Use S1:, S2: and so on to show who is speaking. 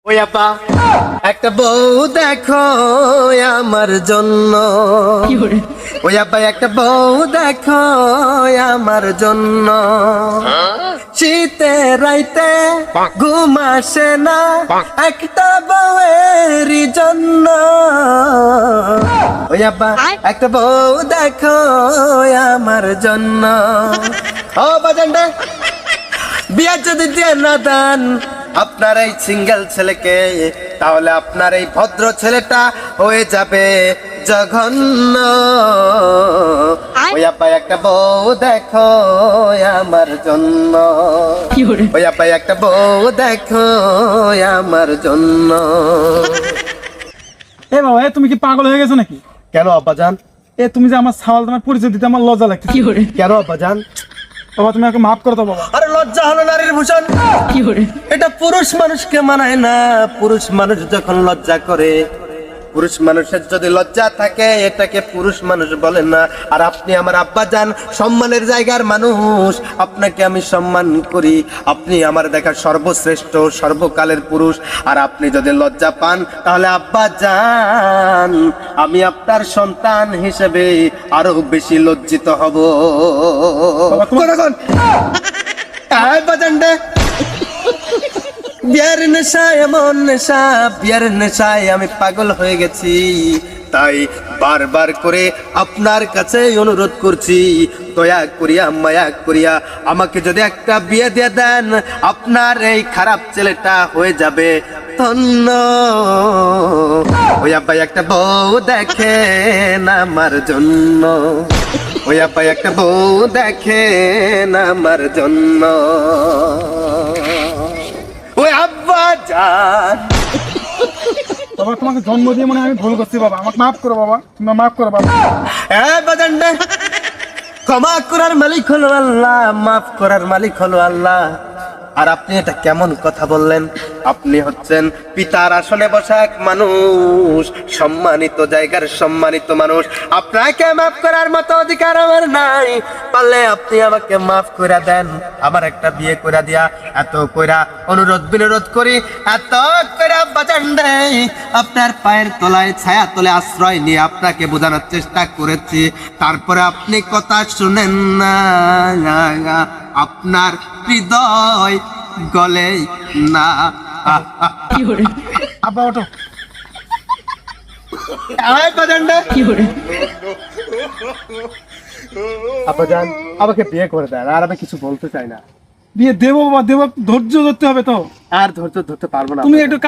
S1: ওই আপা একটা বউ দেখো আমার জন্য। ওই আপা একটা বউ দেখো আমার জন্য। শীতে রাইতে ঘুম আসে না একটা বউয়ের জন্য। ওই আপা একটা বউ দেখো আমার জন্য। ও বাজানটা বিয়া যদি দিয়ে না দেন আপনার এই সিঙ্গেল ছেলেকে, তাহলে আপনার এই ভদ্র ছেলেটা হয়ে যাবে জঘন্য। ওই আপা একটা বউ দেখো আমার জন্য। ওই আপা একটা বউ দেখো আমার জন্য।
S2: এ বাবা, তুমি কি পাগল হয়ে গেছো নাকি?
S1: কেন আব্বাজান?
S2: তুমি যে আমার সাওয়াল তোমার পরিচয় দিতে আমার লজ্জা লাগছে।
S1: কেন আব্বাজান?
S2: বাবা তুমি আমাকে মাফ করে দাও বাবা।
S1: আরে লজ্জা হলো নারীর ভূষণ। এটা পুরুষ মানুষকে মানায় না। পুরুষ মানুষ যখন লজ্জা করে, পুরুষ মানুষের যদি লজ্জা থাকে এটাকে পুরুষ মানুষ বলে না। আর আপনি আমার আব্বাজান, সম্মানের জায়গার মানুষ, আপনাকে আমি সম্মান করি। আপনি আমার দেখা সর্বশ্রেষ্ঠ সর্বকালের পুরুষ। আর আপনি যদি লজ্জা পান তাহলে আব্বাজান আমি আপনার সন্তান হিসেবে আরো বেশি লজ্জিত হব। বিয়ার নেশা এমন নেশা, বিয়ার নেশায় আমি পাগল হয়ে গেছি। তাই বারবার করে আপনার কাছে অনুরোধ করছি, দয়া করিয়া মায়া করিয়া আমাকে যদি একটা বিয়ে দিয়ে দেন, আপনার এই খারাপ ছেলেটা হয়ে যাবে ধন্য। ওই আব্বাই একটা বউ দেখেন আমার জন্য। ওই আব্বাই একটা বউ দেখেন আমার জন্য। ওই আব্বা জান,
S2: বাবা তোমাকে জন্ম দিয়ে মনে হয় আমি ভুল করছি বাবা, আমাকে মাফ করো বাবা, তুমি মাফ করো বাবা।
S1: বাজানডে ক্ষমা করার মালিক হলো আল্লাহ, মাফ করার মালিক হলো আল্লাহ। আর আপনি এটা কেমন কথা বললেন? আপনি হচ্ছেন পিতার আসনে বসা এক মানুষ, সম্মানিত জায়গার সম্মানিত মানুষ। আপনাকে মাফ করার মতো অধিকার আমার নাই। পারলে আপনি আমাকে মাফ করে দেন, আমার একটা বিয়ে করে দিয়া। এত কইরা অনুরোধ বিনোরোধ করি, এত কইরা বাজান দেই, আপনার পায়ের তলায় ছায়া তলে আশ্রয় নিয়ে আপনাকে বোঝানোর চেষ্টা করেছি। তারপরে আপনি কথা শুনেন না, আপনার হৃদয় গলে না।
S2: আব্বা ওঠো।
S1: আব্বাজান আমাকে বিয়ে করে দেন, আর আমি কিছু বলতে চাই না।
S2: বিয়ে দেবো বাবা, দেবো, ধৈর্য ধরতে হবে তো।
S1: আর ধৈর্য ধরতে পারবো না।
S2: তুমি একটু